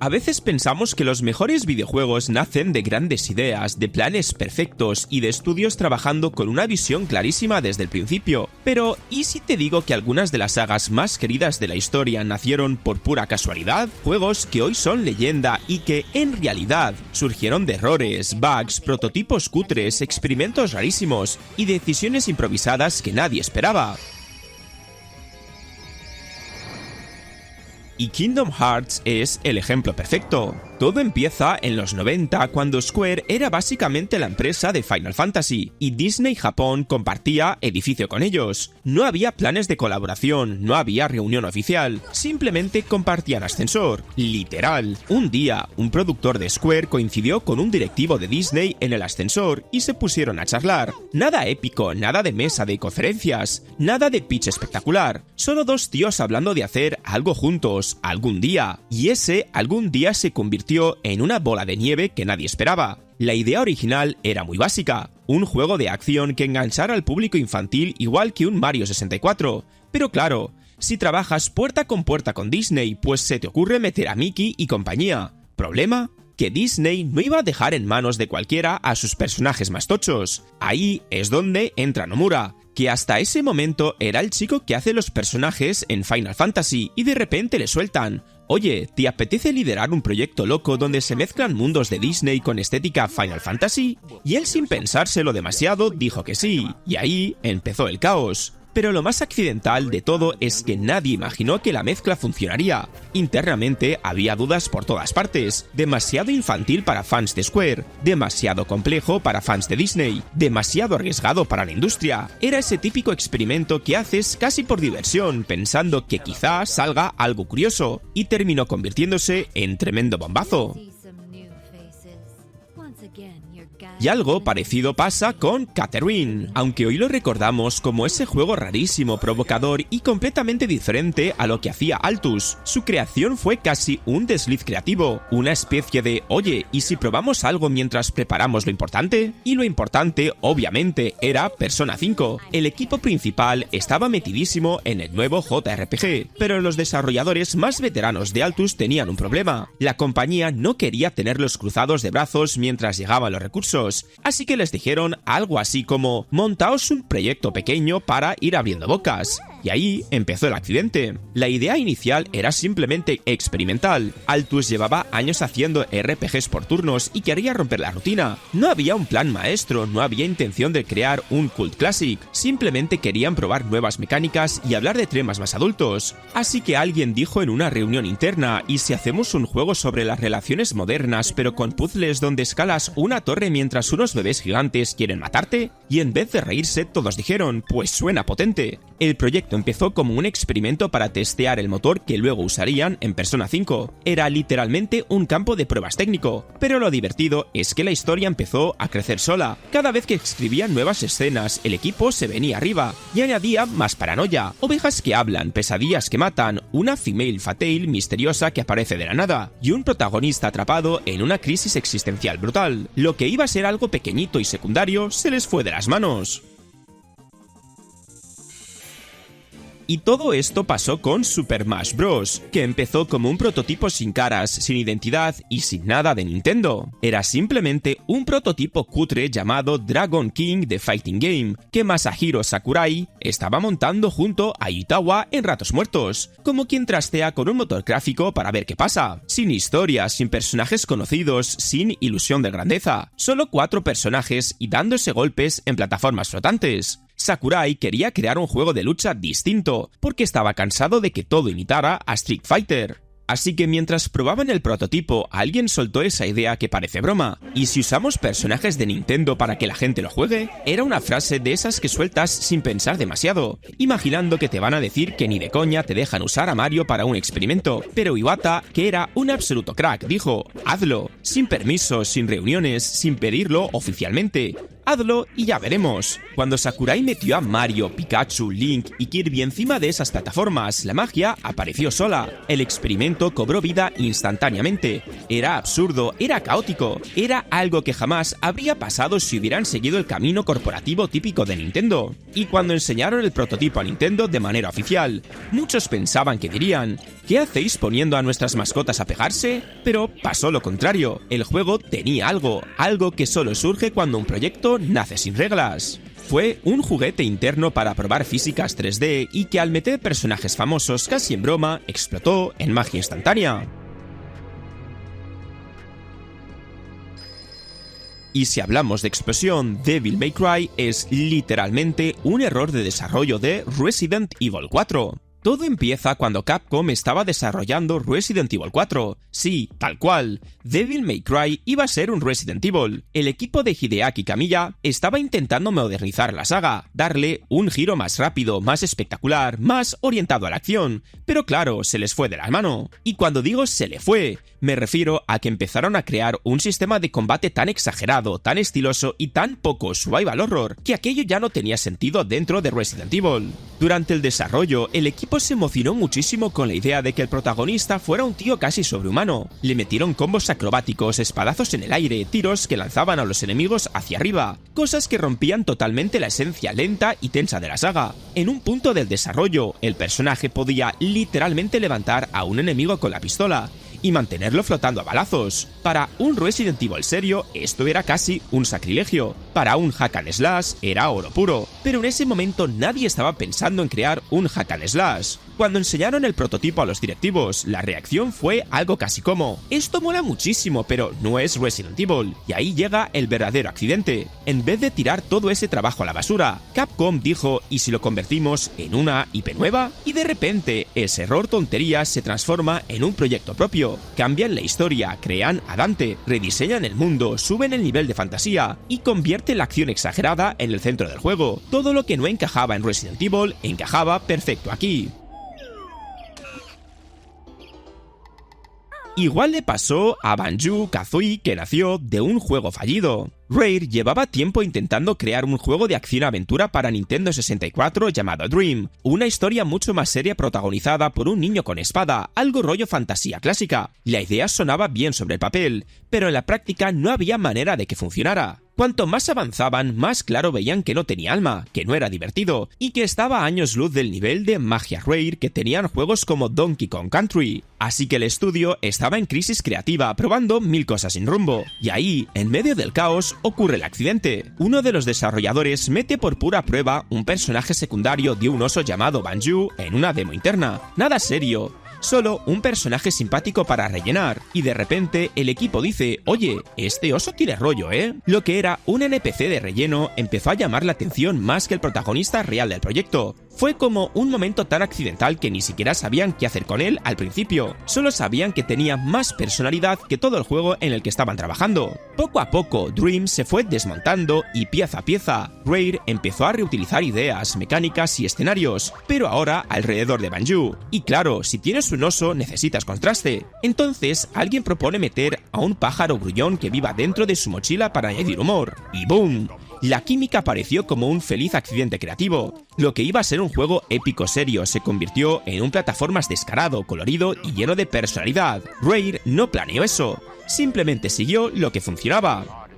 A veces pensamos que los mejores videojuegos nacen de grandes ideas, de planes perfectos y de estudios trabajando con una visión clarísima desde el principio. Pero, ¿y si te digo que algunas de las sagas más queridas de la historia nacieron por pura casualidad? Juegos que hoy son leyenda y que, en realidad, surgieron de errores, bugs, prototipos cutres, experimentos rarísimos y decisiones improvisadas que nadie esperaba. Y Kingdom Hearts es el ejemplo perfecto. Todo empieza en los 90 cuando Square era básicamente la empresa de Final Fantasy y Disney Japón compartía edificio con ellos. No había planes de colaboración, no había reunión oficial, simplemente compartían ascensor. Literal. Un día, un productor de Square coincidió con un directivo de Disney en el ascensor y se pusieron a charlar. Nada épico, nada de mesa de conferencias, nada de pitch espectacular. Solo dos tíos hablando de hacer algo juntos, algún día. Y ese algún día se convirtió en una bola de nieve que nadie esperaba. La idea original era muy básica, un juego de acción que enganchara al público infantil igual que un Mario 64. Pero claro, si trabajas puerta con Disney, pues se te ocurre meter a Mickey y compañía. ¿Problema? Que Disney no iba a dejar en manos de cualquiera a sus personajes más tochos. Ahí es donde entra Nomura, que hasta ese momento era el chico que hace los personajes en Final Fantasy y de repente le sueltan: oye, ¿te apetece liderar un proyecto loco donde se mezclan mundos de Disney con estética Final Fantasy? Y él, sin pensárselo demasiado, dijo que sí, y ahí empezó el caos. Pero lo más accidental de todo es que nadie imaginó que la mezcla funcionaría. Internamente había dudas por todas partes. Demasiado infantil para fans de Square, demasiado complejo para fans de Disney, demasiado arriesgado para la industria. Era ese típico experimento que haces casi por diversión, pensando que quizá salga algo curioso, y terminó convirtiéndose en tremendo bombazo. Y algo parecido pasa con Catherine, aunque hoy lo recordamos como ese juego rarísimo, provocador y completamente diferente a lo que hacía Altus. Su creación fue casi un desliz creativo, una especie de oye, ¿y si probamos algo mientras preparamos lo importante? Y lo importante, obviamente, era Persona 5. El equipo principal estaba metidísimo en el nuevo JRPG, pero los desarrolladores más veteranos de Altus tenían un problema. La compañía no quería tenerlos cruzados de brazos mientras llegaban los recursos. Así que les dijeron algo así como: montaos un proyecto pequeño para ir abriendo bocas. Y ahí empezó el accidente. La idea inicial era simplemente experimental. Altus llevaba años haciendo RPGs por turnos y quería romper la rutina. No había un plan maestro, no había intención de crear un cult classic. Simplemente querían probar nuevas mecánicas y hablar de temas más adultos. Así que alguien dijo en una reunión interna: ¿y si hacemos un juego sobre las relaciones modernas pero con puzzles donde escalas una torre mientras unos bebés gigantes quieren matarte? Y en vez de reírse, todos dijeron: pues suena potente. El proyecto empezó como un experimento para testear el motor que luego usarían en Persona 5. Era literalmente un campo de pruebas técnico, pero lo divertido es que la historia empezó a crecer sola. Cada vez que escribían nuevas escenas, el equipo se venía arriba y añadía más paranoia, ovejas que hablan, pesadillas que matan, una female fatale misteriosa que aparece de la nada y un protagonista atrapado en una crisis existencial brutal. Lo que iba a ser algo pequeñito y secundario se les fue de las manos. Y todo esto pasó con Super Smash Bros., que empezó como un prototipo sin caras, sin identidad y sin nada de Nintendo. Era simplemente un prototipo cutre llamado Dragon King The Fighting Game, que Masahiro Sakurai estaba montando junto a Itawa en ratos muertos, como quien trastea con un motor gráfico para ver qué pasa. Sin historia, sin personajes conocidos, sin ilusión de grandeza. Solo 4 personajes y dándose golpes en plataformas flotantes. Sakurai quería crear un juego de lucha distinto, porque estaba cansado de que todo imitara a Street Fighter. Así que mientras probaban el prototipo, alguien soltó esa idea que parece broma. ¿Y si usamos personajes de Nintendo para que la gente lo juegue? Era una frase de esas que sueltas sin pensar demasiado, imaginando que te van a decir que ni de coña te dejan usar a Mario para un experimento. Pero Iwata, que era un absoluto crack, dijo: hazlo, sin permisos, sin reuniones, sin pedirlo oficialmente. hazlo y ya veremos. Cuando Sakurai metió a Mario, Pikachu, Link y Kirby encima de esas plataformas, la magia apareció sola. El experimento cobró vida instantáneamente. Era absurdo, era caótico, era algo que jamás habría pasado si hubieran seguido el camino corporativo típico de Nintendo. Y cuando enseñaron el prototipo a Nintendo de manera oficial, muchos pensaban que dirían: ¿qué hacéis poniendo a nuestras mascotas a pegarse? Pero pasó lo contrario, el juego tenía algo que solo surge cuando un proyecto nace sin reglas. Fue un juguete interno para probar físicas 3D y que al meter personajes famosos casi en broma, explotó en magia instantánea. Y si hablamos de explosión, Devil May Cry es literalmente un error de desarrollo de Resident Evil 4. Todo empieza cuando Capcom estaba desarrollando Resident Evil 4. Sí, tal cual. Devil May Cry iba a ser un Resident Evil. El equipo de Hideaki Kamiya estaba intentando modernizar la saga, darle un giro más rápido, más espectacular, más orientado a la acción. Pero claro, se les fue de la mano. Y cuando digo se le fue, me refiero a que empezaron a crear un sistema de combate tan exagerado, tan estiloso y tan poco survival horror, que aquello ya no tenía sentido dentro de Resident Evil. Durante el desarrollo, el equipo se emocionó muchísimo con la idea de que el protagonista fuera un tío casi sobrehumano. Le metieron combos acrobáticos, espadazos en el aire, tiros que lanzaban a los enemigos hacia arriba, cosas que rompían totalmente la esencia lenta y tensa de la saga. En un punto del desarrollo, el personaje podía literalmente levantar a un enemigo con la pistola y mantenerlo flotando a balazos. Para un Resident Evil serio, esto era casi un sacrilegio. Para un hack and slash, era oro puro. Pero en ese momento nadie estaba pensando en crear un hack and slash. Cuando enseñaron el prototipo a los directivos, la reacción fue algo casi como: esto mola muchísimo, pero no es Resident Evil. Y ahí llega el verdadero accidente. En vez de tirar todo ese trabajo a la basura, Capcom dijo: ¿y si lo convertimos en una IP nueva? Y de repente, ese error tontería se transforma en un proyecto propio. Cambian la historia, crean a Dante, rediseñan el mundo, suben el nivel de fantasía y convierten la acción exagerada en el centro del juego. Todo lo que no encajaba en Resident Evil encajaba perfecto aquí. Igual le pasó a Banjo-Kazooie, que nació de un juego fallido. Rare llevaba tiempo intentando crear un juego de acción-aventura para Nintendo 64 llamado Dream, una historia mucho más seria protagonizada por un niño con espada, algo rollo fantasía clásica. La idea sonaba bien sobre el papel, pero en la práctica no había manera de que funcionara. Cuanto más avanzaban, más claro veían que no tenía alma, que no era divertido, y que estaba a años luz del nivel de magia Rare que tenían juegos como Donkey Kong Country. Así que el estudio estaba en crisis creativa, probando mil cosas sin rumbo. Y ahí, en medio del caos, ocurre el accidente. Uno de los desarrolladores mete por pura prueba un personaje secundario de un oso llamado Banjo en una demo interna. Nada serio. Solo un personaje simpático para rellenar, y de repente el equipo dice: oye, este oso tiene rollo, ¿eh? Lo que era un NPC de relleno empezó a llamar la atención más que el protagonista real del proyecto. Fue como un momento tan accidental que ni siquiera sabían qué hacer con él al principio, solo sabían que tenía más personalidad que todo el juego en el que estaban trabajando. Poco a poco, Dream se fue desmontando y pieza a pieza, Rare empezó a reutilizar ideas, mecánicas y escenarios, pero ahora alrededor de Banjo. Y claro, si tienes un oso necesitas contraste. Entonces alguien propone meter a un pájaro gruñón que viva dentro de su mochila para añadir humor. Y ¡boom! La química apareció como un feliz accidente creativo. Lo que iba a ser un juego épico serio se convirtió en un plataformas descarado, colorido y lleno de personalidad. Rare no planeó eso, simplemente siguió lo que funcionaba.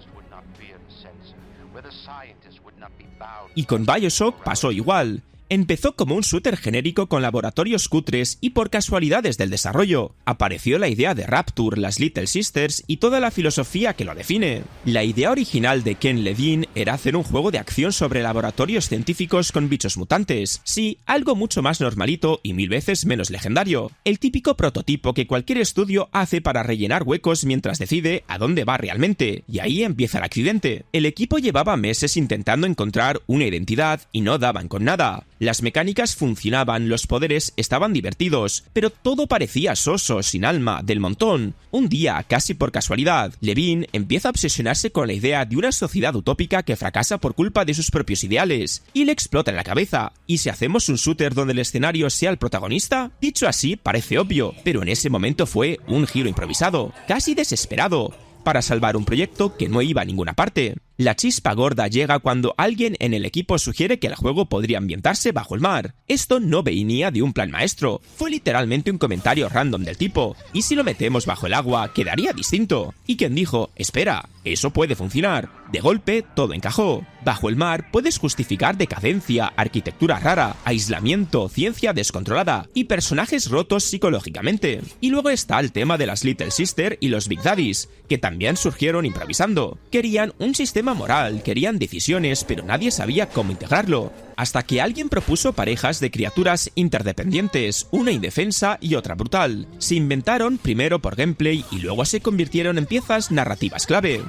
Y con BioShock pasó igual. Empezó como un shooter genérico con laboratorios cutres y por casualidades del desarrollo apareció la idea de Rapture, las Little Sisters y toda la filosofía que lo define. La idea original de Ken Levine era hacer un juego de acción sobre laboratorios científicos con bichos mutantes. Sí, algo mucho más normalito y mil veces menos legendario. El típico prototipo que cualquier estudio hace para rellenar huecos mientras decide a dónde va realmente. Y ahí empieza el accidente. El equipo llevaba meses intentando encontrar una identidad y no daban con nada. Las mecánicas funcionaban, los poderes estaban divertidos, pero todo parecía soso, sin alma, del montón. Un día, casi por casualidad, Levine empieza a obsesionarse con la idea de una sociedad utópica que fracasa por culpa de sus propios ideales, y le explota en la cabeza. ¿Y si hacemos un shooter donde el escenario sea el protagonista? Dicho así, parece obvio, pero en ese momento fue un giro improvisado, casi desesperado, para salvar un proyecto que no iba a ninguna parte. La chispa gorda llega cuando alguien en el equipo sugiere que el juego podría ambientarse bajo el mar. Esto no venía de un plan maestro, fue literalmente un comentario random del tipo, ¿y si lo metemos bajo el agua quedaría distinto? Y quien dijo, espera, eso puede funcionar. De golpe, todo encajó. Bajo el mar puedes justificar decadencia, arquitectura rara, aislamiento, ciencia descontrolada y personajes rotos psicológicamente. Y luego está el tema de las Little Sister y los Big Daddies, que también surgieron improvisando. Querían un sistema moral, querían decisiones, pero nadie sabía cómo integrarlo. Hasta que alguien propuso parejas de criaturas interdependientes, una indefensa y otra brutal. Se inventaron primero por gameplay y luego se convirtieron en piezas narrativas clave.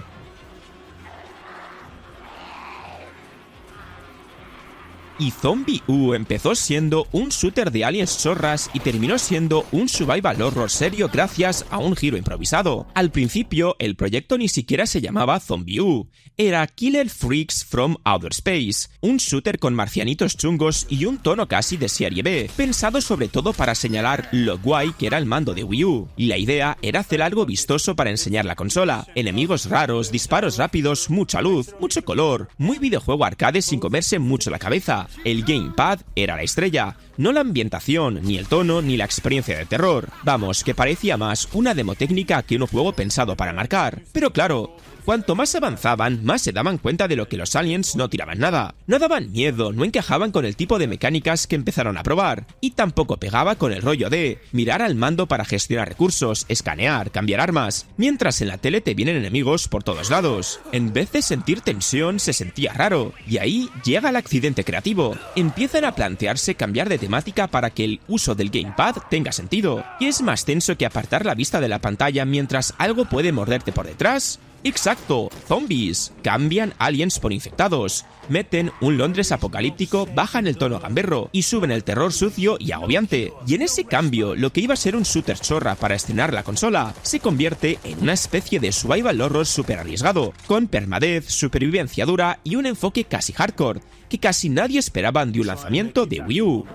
Y Zombie U empezó siendo un shooter de aliens zorras y terminó siendo un survival horror serio gracias a un giro improvisado. Al principio, el proyecto ni siquiera se llamaba Zombie U, era Killer Freaks from Outer Space, un shooter con marcianitos chungos y un tono casi de serie B, pensado sobre todo para señalar lo guay que era el mando de Wii U. Y la idea era hacer algo vistoso para enseñar la consola, enemigos raros, disparos rápidos, mucha luz, mucho color, muy videojuego arcade sin comerse mucho la cabeza. El gamepad era la estrella, no la ambientación, ni el tono, ni la experiencia de terror. Vamos, que parecía más una demo técnica que un juego pensado para marcar. Pero claro, cuanto más avanzaban, más se daban cuenta de lo que los aliens no tiraban nada. No daban miedo, no encajaban con el tipo de mecánicas que empezaron a probar, y tampoco pegaba con el rollo de mirar al mando para gestionar recursos, escanear, cambiar armas, mientras en la tele te vienen enemigos por todos lados. En vez de sentir tensión, se sentía raro, y ahí llega el accidente creativo. Empiezan a plantearse cambiar de temática para que el uso del gamepad tenga sentido. ¿Y es más tenso que apartar la vista de la pantalla mientras algo puede morderte por detrás? ¡Exacto! ¡Zombies! Cambian aliens por infectados. Meten un Londres apocalíptico, bajan el tono gamberro y suben el terror sucio y agobiante. Y en ese cambio, lo que iba a ser un shooter chorra para estrenar la consola, se convierte en una especie de survival horror super arriesgado, con permadez, supervivencia dura y un enfoque casi hardcore, que casi nadie esperaba de un lanzamiento de Wii U.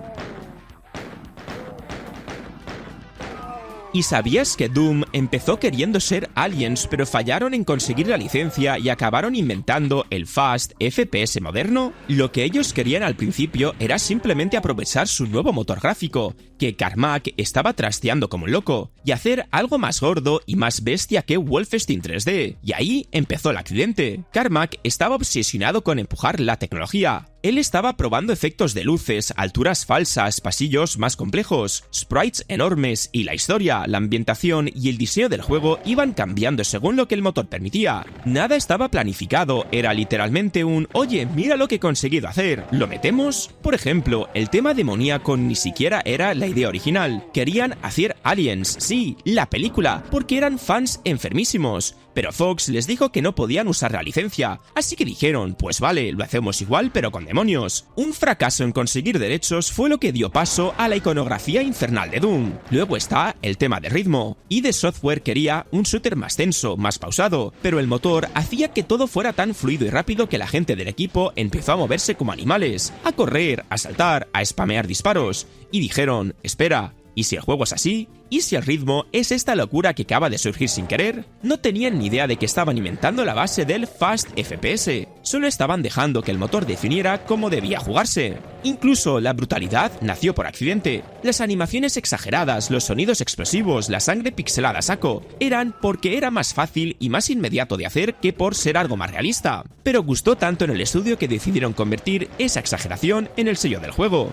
¿Y sabías que Doom empezó queriendo ser Aliens, pero fallaron en conseguir la licencia y acabaron inventando el Fast FPS moderno? Lo que ellos querían al principio era simplemente aprovechar su nuevo motor gráfico, que Carmack estaba trasteando como un loco, y hacer algo más gordo y más bestia que Wolfenstein 3D. Y ahí empezó el accidente. Carmack estaba obsesionado con empujar la tecnología. Él estaba probando efectos de luces, alturas falsas, pasillos más complejos, sprites enormes y la historia, la ambientación y el diseño del juego iban cambiando según lo que el motor permitía. Nada estaba planificado, era literalmente un «Oye, mira lo que he conseguido hacer, ¿lo metemos?». Por ejemplo, el tema demoníaco ni siquiera era la idea original. Querían hacer Aliens, sí, la película, porque eran fans enfermísimos. Pero Fox les dijo que no podían usar la licencia, así que dijeron, pues vale, lo hacemos igual pero con demonios. Un fracaso en conseguir derechos fue lo que dio paso a la iconografía infernal de Doom. Luego está el tema de ritmo. ID Software quería un shooter más tenso, más pausado, pero el motor hacía que todo fuera tan fluido y rápido que la gente del equipo empezó a moverse como animales, a correr, a saltar, a spamear disparos, y dijeron, espera, ¿y si el juego es así? ¿Y si el ritmo es esta locura que acaba de surgir sin querer? No tenían ni idea de que estaban inventando la base del Fast FPS, solo estaban dejando que el motor definiera cómo debía jugarse. Incluso la brutalidad nació por accidente. Las animaciones exageradas, los sonidos explosivos, la sangre pixelada a saco, eran porque era más fácil y más inmediato de hacer que por ser algo más realista. Pero gustó tanto en el estudio que decidieron convertir esa exageración en el sello del juego.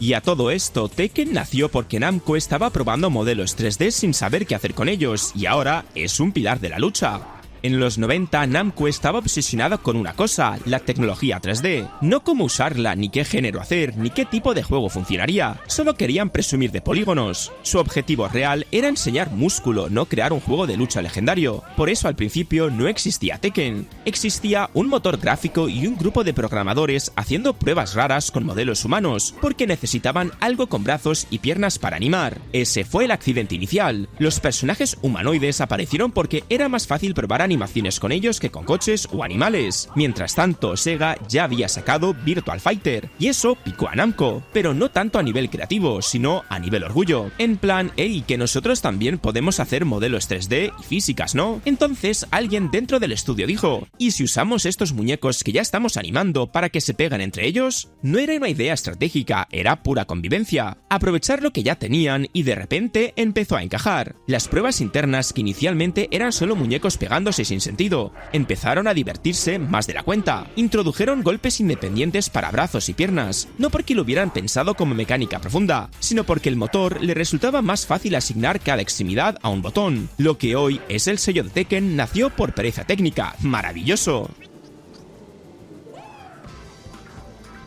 Y a todo esto, Tekken nació porque Namco estaba probando modelos 3D sin saber qué hacer con ellos, y ahora es un pilar de la lucha. En los 90, Namco estaba obsesionado con una cosa, la tecnología 3D. No cómo usarla, ni qué género hacer, ni qué tipo de juego funcionaría. Solo querían presumir de polígonos. Su objetivo real era enseñar músculo, no crear un juego de lucha legendario. Por eso al principio no existía Tekken. Existía un motor gráfico y un grupo de programadores haciendo pruebas raras con modelos humanos, porque necesitaban algo con brazos y piernas para animar. Ese fue el accidente inicial. Los personajes humanoides aparecieron porque era más fácil probar animaciones animaciones con ellos que con coches o animales. Mientras tanto, Sega ya había sacado Virtual Fighter, y eso picó a Namco, pero no tanto a nivel creativo, sino a nivel orgullo. En plan, hey, que nosotros también podemos hacer modelos 3D y físicas, ¿no? Entonces alguien dentro del estudio dijo, ¿y si usamos estos muñecos que ya estamos animando para que se pegan entre ellos? No era una idea estratégica, era pura convivencia. Aprovechar lo que ya tenían y de repente empezó a encajar. Las pruebas internas, que inicialmente eran solo muñecos pegándose sin sentido, empezaron a divertirse más de la cuenta. Introdujeron golpes independientes para brazos y piernas, no porque lo hubieran pensado como mecánica profunda, sino porque el motor le resultaba más fácil asignar cada extremidad a un botón. Lo que hoy es el sello de Tekken nació por pereza técnica. ¡Maravilloso!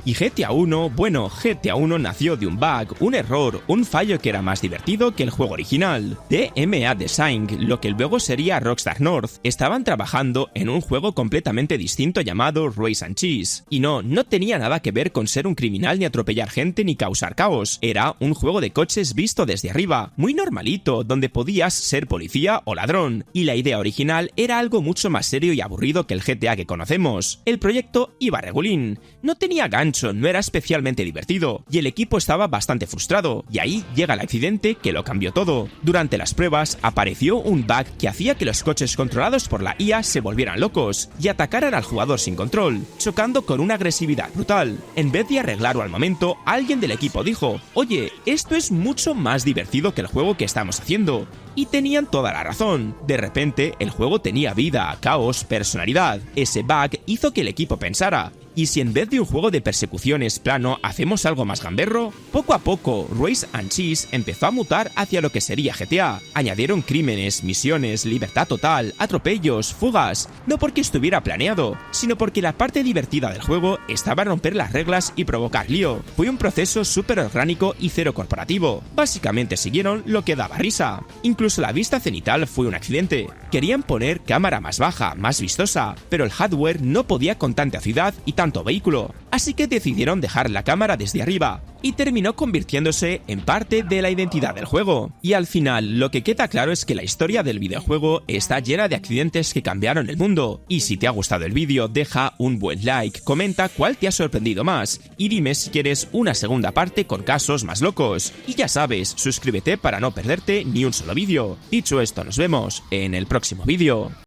Y GTA 1, bueno, GTA 1 nació de un bug, un error, un fallo que era más divertido que el juego original. DMA Design, lo que luego sería Rockstar North, estaban trabajando en un juego completamente distinto llamado Race and Cheese. Y no tenía nada que ver con ser un criminal ni atropellar gente ni causar caos. Era un juego de coches visto desde arriba, muy normalito, donde podías ser policía o ladrón. Y la idea original era algo mucho más serio y aburrido que el GTA que conocemos. El proyecto iba regulín, no tenía gancho, no era especialmente divertido, y el equipo estaba bastante frustrado, y ahí llega el accidente que lo cambió todo. Durante las pruebas apareció un bug que hacía que los coches controlados por la IA se volvieran locos y atacaran al jugador sin control, chocando con una agresividad brutal. En vez de arreglarlo al momento, alguien del equipo dijo, oye, esto es mucho más divertido que el juego que estamos haciendo. Y tenían toda la razón. De repente, el juego tenía vida, caos, personalidad. Ese bug hizo que el equipo pensara, ¿y si en vez de un juego de persecuciones plano hacemos algo más gamberro? Poco a poco, Race and Cheese empezó a mutar hacia lo que sería GTA. Añadieron crímenes, misiones, libertad total, atropellos, fugas. No porque estuviera planeado, sino porque la parte divertida del juego estaba en romper las reglas y provocar lío. Fue un proceso súper orgánico y cero corporativo. Básicamente siguieron lo que daba risa. Incluso la vista cenital fue un accidente. Querían poner cámara más baja, más vistosa, pero el hardware no podía con tanta ciudad y tanto vehículo, así que decidieron dejar la cámara desde arriba, y terminó convirtiéndose en parte de la identidad del juego. Y al final, lo que queda claro es que la historia del videojuego está llena de accidentes que cambiaron el mundo. Y si te ha gustado el vídeo, deja un buen like, comenta cuál te ha sorprendido más, y dime si quieres una segunda parte con casos más locos. Y ya sabes, suscríbete para no perderte ni un solo vídeo. Dicho esto, nos vemos en el próximo vídeo.